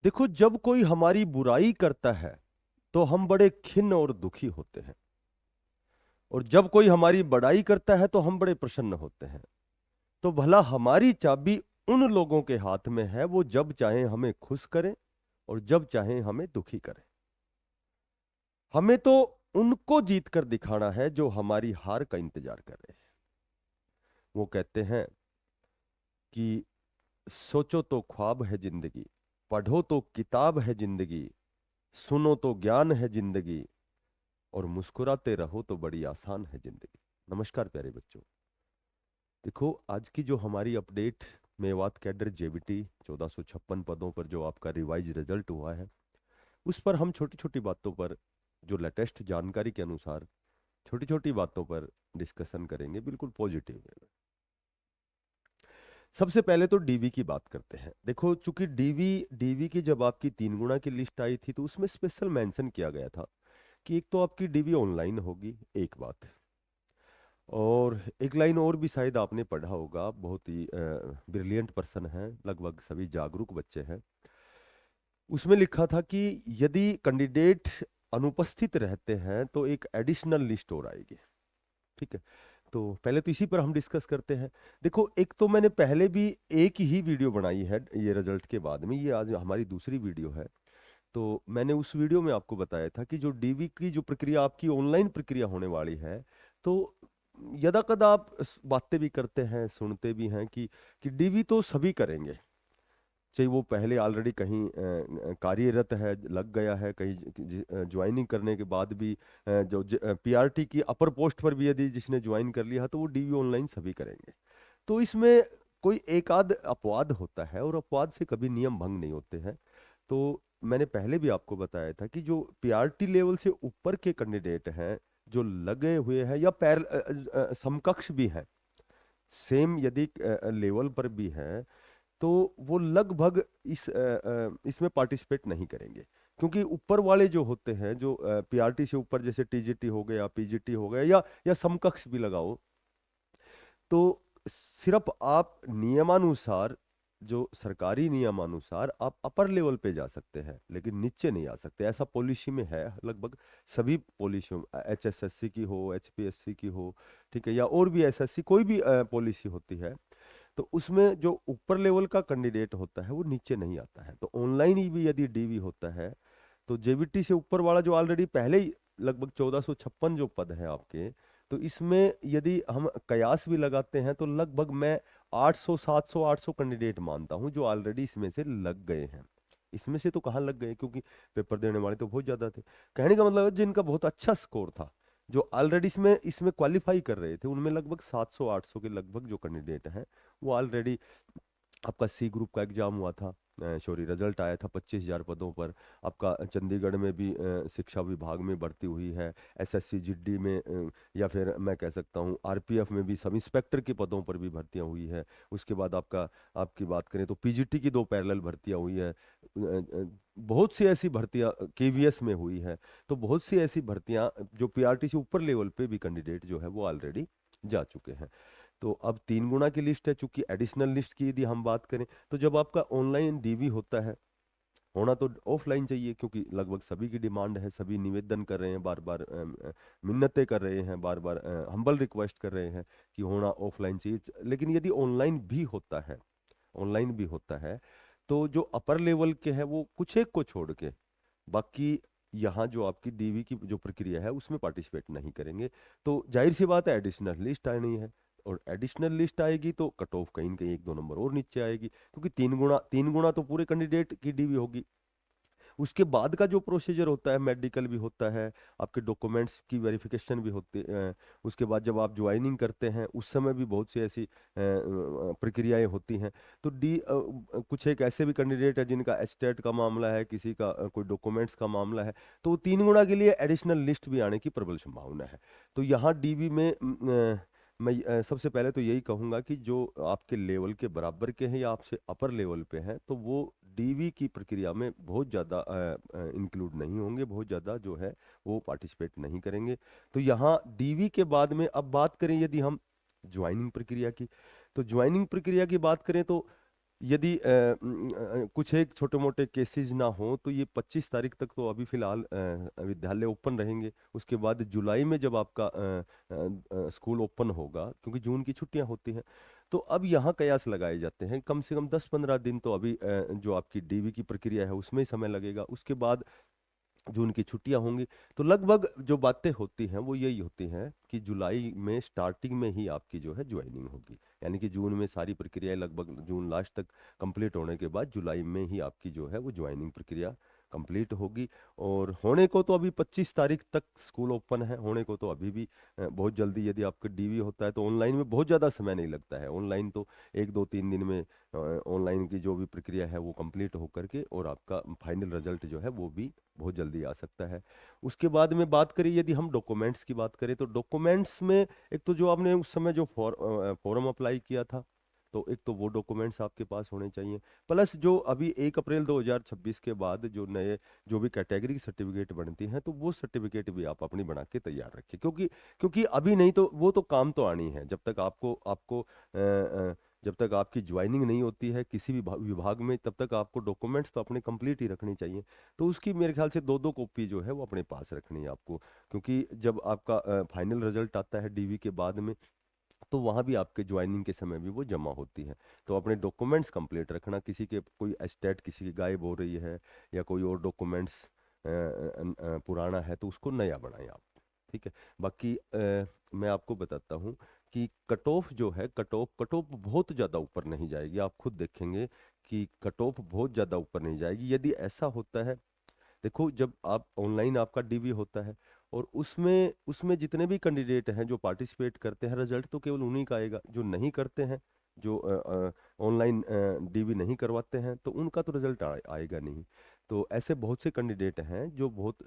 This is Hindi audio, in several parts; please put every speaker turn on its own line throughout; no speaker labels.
देखो, जब कोई हमारी बुराई करता है तो हम बड़े खिन्न और दुखी होते हैं। और जब कोई हमारी बड़ाई करता है तो हम बड़े प्रसन्न होते हैं। तो भला हमारी चाबी उन लोगों के हाथ में है, वो जब चाहें हमें खुश करें और जब चाहें हमें दुखी करें। हमें तो उनको जीत कर दिखाना है जो हमारी हार का इंतजार कर रहे हैं। वो कहते हैं कि सोचो तो ख्वाब है जिंदगी, पढ़ो तो किताब है जिंदगी, सुनो तो ज्ञान है जिंदगी, और मुस्कुराते रहो तो बड़ी आसान है जिंदगी। नमस्कार प्यारे बच्चों। देखो, आज की जो हमारी अपडेट मेवात कैडर जेबीटी 1456 पदों पर जो आपका रिवाइज रिजल्ट हुआ है, उस पर हम छोटी छोटी बातों पर, जो लेटेस्ट जानकारी के अनुसार छोटी छोटी बातों पर डिस्कशन करेंगे, बिल्कुल पॉजिटिव वे में। सबसे पहले तो डीवी की बात करते हैं। देखो, चूंकि डीवी डीवी की जब आपकी 3 गुना की लिस्ट आई थी तो उसमें स्पेशल मेंशन किया गया था कि एक तो आपकी डीवी ऑनलाइन होगी, एक बात। और एक लाइन और भी शायद आपने पढ़ा होगा, बहुत ही ब्रिलियंट पर्सन है, लगभग सभी जागरूक बच्चे हैं। उसमें लिखा था कि यदि कैंडिडेट अनुपस्थित रहते हैं तो एक एडिशनल लिस्ट और आएगी। ठीक है, तो पहले तो इसी पर हम डिस्कस करते हैं। देखो, एक तो मैंने पहले भी एक ही वीडियो बनाई है ये रिजल्ट के बाद में, ये आज हमारी दूसरी वीडियो है। तो मैंने उस वीडियो में आपको बताया था कि जो डीवी की जो प्रक्रिया आपकी ऑनलाइन प्रक्रिया होने वाली है, तो यदा कदा आप बातें भी करते हैं, सुनते भी हैं कि डीवी तो सभी करेंगे, चाहे वो पहले ऑलरेडी कहीं कार्यरत है, लग गया है कहीं, ज्वाइनिंग करने के बाद भी जो पीआरटी की अपर पोस्ट पर भी यदि जिसने ज्वाइन कर लिया तो वो डीवी ऑनलाइन सभी करेंगे। तो इसमें कोई एक आध अपवाद होता है, और अपवाद से कभी नियम भंग नहीं होते हैं। तो मैंने पहले भी आपको बताया था कि जो पीआरटी लेवल से ऊपर के कैंडिडेट हैं, जो लगे हुए हैं या समकक्ष भी हैं, सेम यदि लेवल पर भी हैं, तो वो लगभग इसमें पार्टिसिपेट नहीं करेंगे। क्योंकि ऊपर वाले जो होते हैं, जो पीआरटी से ऊपर, जैसे टीजीटी हो गया, पीजीटी हो गया, या समकक्ष भी लगाओ, तो सिर्फ आप नियमानुसार, जो सरकारी नियमानुसार आप अपर लेवल पे जा सकते हैं, लेकिन नीचे नहीं आ सकते। ऐसा पॉलिसी में है, लगभग सभी पॉलिसियों, एचएसएससी की हो, एचपीएससी की हो, ठीक है, या और भी एसएससी कोई भी पॉलिसी होती है, तो उसमें जो ऊपर लेवल का कैंडिडेट होता है वो नीचे नहीं आता है। तो ऑनलाइन ही भी यदि डीवी होता है, तो जेबीटी से ऊपर वाला जो ऑलरेडी पहले ही लगभग 1456 जो पद हैं आपके, तो इसमें यदि हम कयास भी लगाते हैं तो लगभग मैं 800 700 800 कैंडिडेट मानता हूं जो ऑलरेडी इसमें से लग गए हैं। इसमें से तो कहाँ लग गए, क्योंकि पेपर देने वाले तो बहुत ज्यादा थे। कहने का मतलब है जिनका बहुत अच्छा स्कोर था, जो ऑलरेडी इसमें इसमें क्वालिफाई कर रहे थे, उनमें लगभग 700 800 के लगभग जो कैंडिडेट हैं वो ऑलरेडी, आपका सी ग्रुप का एग्जाम हुआ था, सॉरी रिजल्ट आया था 25,000 पदों पर। आपका चंडीगढ़ में भी शिक्षा विभाग में भर्ती हुई है, एसएससी जीडी में, या फिर मैं कह सकता हूँ आरपीएफ में भी सब इंस्पेक्टर के पदों पर भी भर्तियां हुई है। उसके बाद आपकी बात करें तो पीजीटी की 2 पैरेलल भर्तियां हुई है। बहुत सी ऐसी भर्तियां केवीएस में हुई है। तो बहुत सी ऐसी भर्तियां जो पीआरटी से ऊपर लेवल पे भी कैंडिडेट जो है वो ऑलरेडी जा चुके हैं। तो अब 3 गुना की लिस्ट है, चूंकि एडिशनल लिस्ट की यदि हम बात करें, तो जब आपका ऑनलाइन डीवी होता है, होना तो ऑफलाइन चाहिए, क्योंकि लगभग सभी की डिमांड है, सभी निवेदन कर रहे हैं, बार बार मिन्नतें कर रहे हैं, बार बार हम्बल रिक्वेस्ट कर रहे हैं कि होना ऑफलाइन चाहिए। लेकिन यदि ऑनलाइन भी होता है, तो जो अपर लेवल के हैं वो कुछ एक को छोड़ के बाकी यहाँ जो आपकी डीवी की जो प्रक्रिया है उसमें पार्टिसिपेट नहीं करेंगे। तो जाहिर सी बात है एडिशनल लिस्ट आनी है, और एडिशनल लिस्ट आएगी तो कट ऑफ कहीं न कहीं 1 2 नंबर और नीचे आएगी, क्योंकि 3 गुना तो पूरे कैंडिडेट की डीवी होगी। उसके बाद का जो प्रोसीजर होता है, मेडिकल भी होता है, आपके डॉक्यूमेंट्स की वेरिफिकेशन भी होती है। उसके बाद जब आप ज्वाइनिंग करते हैं उस समय भी बहुत सी ऐसी प्रक्रियाएं होती हैं। तो कुछ एक ऐसे भी कैंडिडेट है जिनका एस्टेट का मामला है, किसी का कोई डॉक्यूमेंट्स का मामला है, तो 3 गुना के लिए एडिशनल लिस्ट भी आने की प्रबल संभावना है। तो यहाँ डीवी में मैं सबसे पहले तो यही कहूंगा कि जो आपके लेवल के बराबर के हैं या आपसे अपर लेवल पे हैं, तो वो डीवी की प्रक्रिया में बहुत ज़्यादा इंक्लूड नहीं होंगे, बहुत ज़्यादा जो है वो पार्टिसिपेट नहीं करेंगे। तो यहाँ डीवी के बाद में अब बात करें यदि हम ज्वाइनिंग प्रक्रिया की, तो ज्वाइनिंग प्रक्रिया की बात करें तो यदि कुछ एक छोटे मोटे केसेस ना हो तो ये 25 तारीख तक तो अभी फिलहाल विद्यालय ओपन रहेंगे। उसके बाद जुलाई में जब आपका स्कूल ओपन होगा, क्योंकि जून की छुट्टियां होती हैं, तो अब यहाँ कयास लगाए जाते हैं कम से कम 10-15 दिन तो अभी जो आपकी डीवी की प्रक्रिया है उसमें ही समय लगेगा। उसके बाद जून की छुट्टियां होंगी। तो लगभग जो बातें होती हैं वो यही होती हैं कि जुलाई में स्टार्टिंग में ही आपकी जो है ज्वाइनिंग होगी, यानी कि जून में सारी प्रक्रियाएं लगभग जून लास्ट तक कंप्लीट होने के बाद जुलाई में ही आपकी जो है वो ज्वाइनिंग प्रक्रिया कंप्लीट होगी। और होने को तो अभी 25 तारीख तक स्कूल ओपन है, होने को तो अभी भी बहुत जल्दी, यदि आपका डीवी होता है तो ऑनलाइन में बहुत ज़्यादा समय नहीं लगता है। ऑनलाइन तो 1-2-3 दिन में ऑनलाइन की जो भी प्रक्रिया है वो कंप्लीट होकर के और आपका फाइनल रिजल्ट जो है वो भी बहुत जल्दी आ सकता है। उसके बाद में बात करें, यदि हम डॉक्यूमेंट्स की बात करें तो डॉक्यूमेंट्स में एक तो जो आपने उस समय जो फॉर्म अप्लाई किया था, तो एक तो वो डॉक्यूमेंट्स आपके पास होने चाहिए, प्लस जो अभी 1 अप्रैल 2026 के बाद जो नए जो भी कैटेगरी सर्टिफिकेट बनती हैं तो वो सर्टिफिकेट भी आप अपनी बना के तैयार रखिए, क्योंकि क्योंकि अभी नहीं तो वो तो काम तो आनी है। जब तक आपको आपको जब तक आपकी ज्वाइनिंग नहीं होती है किसी भी विभाग में, तब तक आपको डॉक्यूमेंट्स तो अपने कंप्लीट ही रखनी चाहिए। तो उसकी मेरे ख्याल से 2-2 कॉपी जो है वो अपने पास रखनी है आपको, क्योंकि जब आपका फाइनल रिजल्ट आता है डीवी के बाद में, तो वहाँ भी आपके ज्वाइनिंग के समय भी वो जमा होती है। तो अपने डॉक्यूमेंट्स कंप्लीट रखना, किसी के कोई एस्टेट किसी की गायब हो रही है या कोई और डॉक्यूमेंट्स पुराना है तो उसको नया बनाएं आप। ठीक है। बाकी मैं आपको बताता हूँ कि कट ऑफ जो है, कट ऑफ बहुत ज़्यादा ऊपर नहीं जाएगी। आप खुद देखेंगे कि कट ऑफ बहुत ज़्यादा ऊपर नहीं जाएगी। यदि ऐसा होता है, देखो जब आप ऑनलाइन आपका डीवी होता है और उसमें उसमें जितने भी कैंडिडेट हैं जो पार्टिसिपेट करते हैं, रिजल्ट तो केवल उन्हीं का आएगा। जो नहीं करते हैं, जो ऑनलाइन डीवी नहीं करवाते हैं, तो उनका तो रिजल्ट आएगा नहीं। तो ऐसे बहुत से कैंडिडेट हैं जो बहुत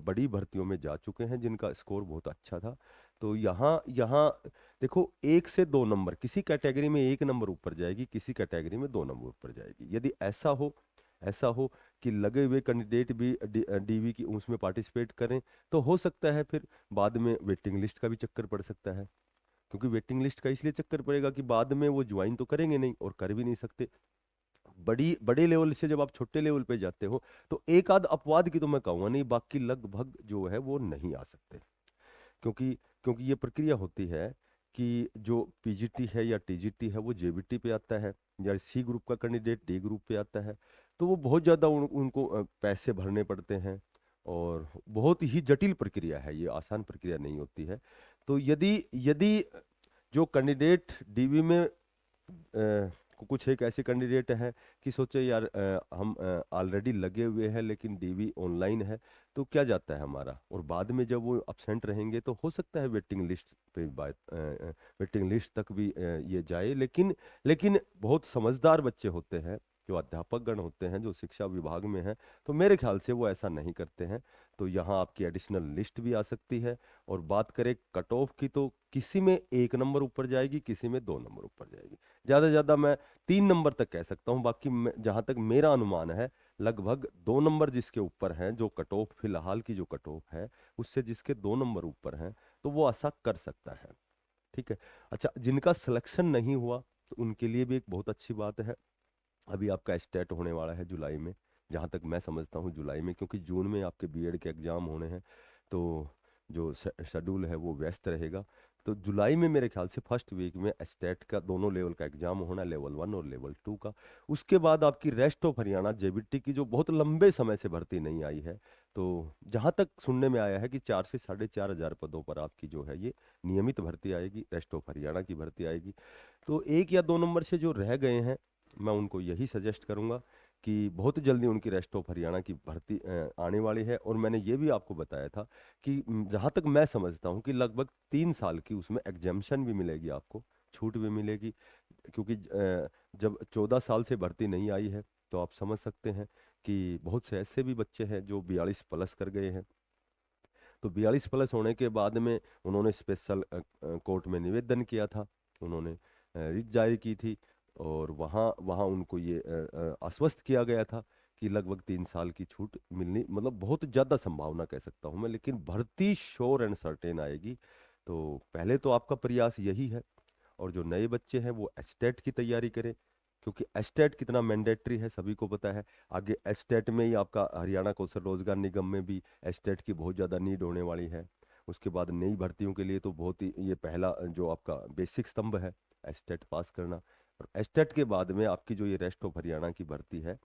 बड़ी भर्तियों में जा चुके हैं जिनका स्कोर बहुत अच्छा था। तो यहाँ यहाँ देखो, 1 से 2 नंबर किसी कैटेगरी में 1 नंबर ऊपर जाएगी, किसी कैटेगरी में 2 नंबर ऊपर जाएगी। यदि ऐसा हो कि लगे हुए कैंडिडेट भी डीवी की उसमें पार्टिसिपेट करें, तो हो सकता है फिर बाद में वेटिंग लिस्ट का भी चक्कर पड़ सकता है। क्योंकि वेटिंग लिस्ट का इसलिए चक्कर पड़ेगा कि बाद में वो ज्वाइन तो करेंगे नहीं और कर भी नहीं सकते। बड़ी बड़े लेवल से जब आप छोटे लेवल पे जाते हो तो एक आध अपवाद की तो मैं कहूंगा नहीं, बाकी लगभग जो है वो नहीं आ सकते। क्योंकि क्योंकि ये प्रक्रिया होती है कि जो पीजीटी है या टीजीटी है वो जेबीटी पे आता है, या सी ग्रुप का कैंडिडेट डी ग्रुप पे आता है। तो वो बहुत ज़्यादा उनको पैसे भरने पड़ते हैं और बहुत ही जटिल प्रक्रिया है, ये आसान प्रक्रिया नहीं होती है। तो यदि यदि जो कैंडिडेट डीवी में कुछ एक ऐसे कैंडिडेट हैं कि सोचे यार हम ऑलरेडी लगे हुए हैं लेकिन डीवी ऑनलाइन है, तो क्या जाता है हमारा, और बाद में जब वो अपसेंट रहेंगे तो हो सकता है वेटिंग लिस्ट पे बात वेटिंग लिस्ट तक भी ये जाए। लेकिन लेकिन बहुत समझदार बच्चे होते हैं, जो अध्यापक गण होते हैं, जो शिक्षा विभाग में हैं, तो मेरे ख्याल से वो ऐसा नहीं करते हैं। तो यहाँ आपकी एडिशनल लिस्ट भी आ सकती है। और बात करें कट ऑफ की, तो किसी में 1 नंबर ऊपर जाएगी, किसी में 2 नंबर ऊपर जाएगी। ज़्यादा से ज़्यादा मैं 3 नंबर तक कह सकता हूँ। बाकी जहाँ तक मेरा अनुमान है, लगभग 2 नंबर जिसके ऊपर हैं, जो कट ऑफ फिलहाल की जो कट ऑफ है उससे जिसके 2 नंबर ऊपर हैं, तो वो ऐसा कर सकता है। ठीक है। अच्छा, जिनका सिलेक्शन नहीं हुआ तो उनके लिए भी एक बहुत अच्छी बात है। अभी आपका स्टेट होने वाला है जुलाई में, जहाँ तक मैं समझता हूँ जुलाई में, क्योंकि जून में आपके बीएड के एग्ज़ाम होने हैं। तो जो शेड्यूल है वो व्यस्त रहेगा। तो जुलाई में मेरे ख्याल से फर्स्ट वीक में स्टेट का दोनों लेवल का एग्जाम होना, लेवल 1 और लेवल 2 का। उसके बाद आपकी रेस्ट ऑफ हरियाणा जेबीटी की जो बहुत लंबे समय से भर्ती नहीं आई है, तो जहाँ तक सुनने में आया है कि 4 से 4,500 पदों पर आपकी जो है ये नियमित भर्ती आएगी, रेस्ट ऑफ हरियाणा की भर्ती आएगी। तो 1 या 2 नंबर से जो रह गए हैं, मैं उनको यही सजेस्ट करूंगा कि बहुत जल्दी उनकी रेस्ट ऑफ हरियाणा की भर्ती आने वाली है। और मैंने ये भी आपको बताया था कि जहाँ तक मैं समझता हूँ कि लगभग 3 साल की उसमें एग्जेम्पशन भी मिलेगी आपको, छूट भी मिलेगी। क्योंकि जब 14 साल से भर्ती नहीं आई है, तो आप समझ सकते हैं कि बहुत से ऐसे भी बच्चे हैं जो 42 प्लस कर गए हैं। तो 42 प्लस होने के बाद में उन्होंने स्पेशल कोर्ट में निवेदन किया था, उन्होंने रिट जारी की थी, और वहाँ वहाँ उनको ये आश्वस्त किया गया था कि लगभग 3 साल की छूट मिलनी, मतलब बहुत ज़्यादा संभावना कह सकता हूँ मैं, लेकिन भर्ती श्योर एंड सर्टेन आएगी। तो पहले तो आपका प्रयास यही है। और जो नए बच्चे हैं वो एस्टेट की तैयारी करें, क्योंकि एस्टेट कितना मैंडेटरी है सभी को पता है। आगे एस्टेट में ही आपका हरियाणा कौशल रोजगार निगम में भी एस्टेट की बहुत ज़्यादा नीड होने वाली है। उसके बाद नई भर्तियों के लिए तो बहुत ही ये पहला जो आपका बेसिक स्तंभ है एस्टेट पास करना। और एस्टेट के बाद में आपकी जो ये रेस्ट ऑफ हरियाणा की भर्ती है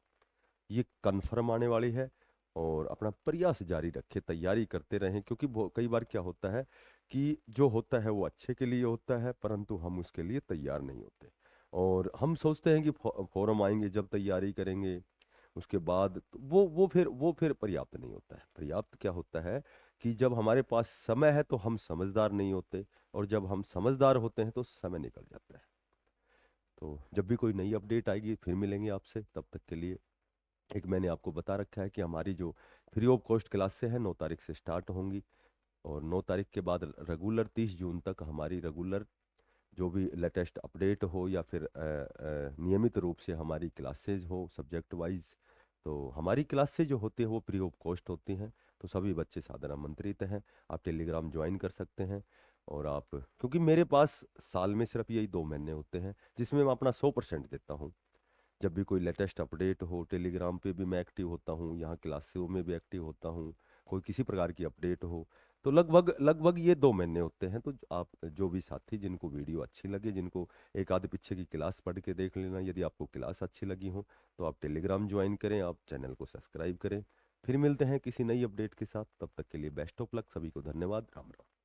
ये कन्फर्म आने वाली है। और अपना प्रयास जारी रखें, तैयारी करते रहें, क्योंकि कई बार क्या होता है कि जो होता है वो अच्छे के लिए होता है, परंतु हम उसके लिए तैयार नहीं होते। और हम सोचते हैं कि फॉर्म आएंगे जब तैयारी करेंगे उसके बाद तो वो फिर पर्याप्त नहीं होता है। पर्याप्त क्या होता है कि जब हमारे पास समय है तो हम समझदार नहीं होते, और जब हम समझदार होते हैं तो समय निकल जाता है। तो जब भी कोई नई अपडेट आएगी फिर मिलेंगे आपसे, तब तक के लिए एक मैंने आपको बता रखा है कि हमारी जो फ्री ऑफ कॉस्ट क्लासेस हैं 9 तारीख से स्टार्ट होंगी। और 9 तारीख के बाद रेगुलर 30 जून तक हमारी रेगुलर जो भी लेटेस्ट अपडेट हो या फिर नियमित रूप से हमारी क्लासेज हो सब्जेक्ट वाइज, तो हमारी क्लासेज जो होती है वो फ्री ऑफ कॉस्ट होती हैं। तो सभी बच्चे सादर आमंत्रित हैं, आप टेलीग्राम ज्वाइन कर सकते हैं। और आप, क्योंकि मेरे पास साल में सिर्फ यही 2 महीने होते हैं जिसमें मैं अपना 100% देता हूँ। जब भी कोई लेटेस्ट अपडेट हो टेलीग्राम पे भी मैं एक्टिव होता हूँ, यहाँ क्लासों में भी एक्टिव होता हूँ, कोई किसी प्रकार की अपडेट हो तो लगभग लगभग ये 2 महीने होते हैं। तो आप जो भी साथी जिनको वीडियो अच्छी लगे, जिनको एक आधे पीछे की क्लास पढ़ के देख लेना, यदि आपको क्लास अच्छी लगी हो तो आप टेलीग्राम ज्वाइन करें, आप चैनल को सब्सक्राइब करें। फिर मिलते हैं किसी नई अपडेट के साथ, तब तक के लिए बेस्ट ऑफ लक, सभी को धन्यवाद, राम राम।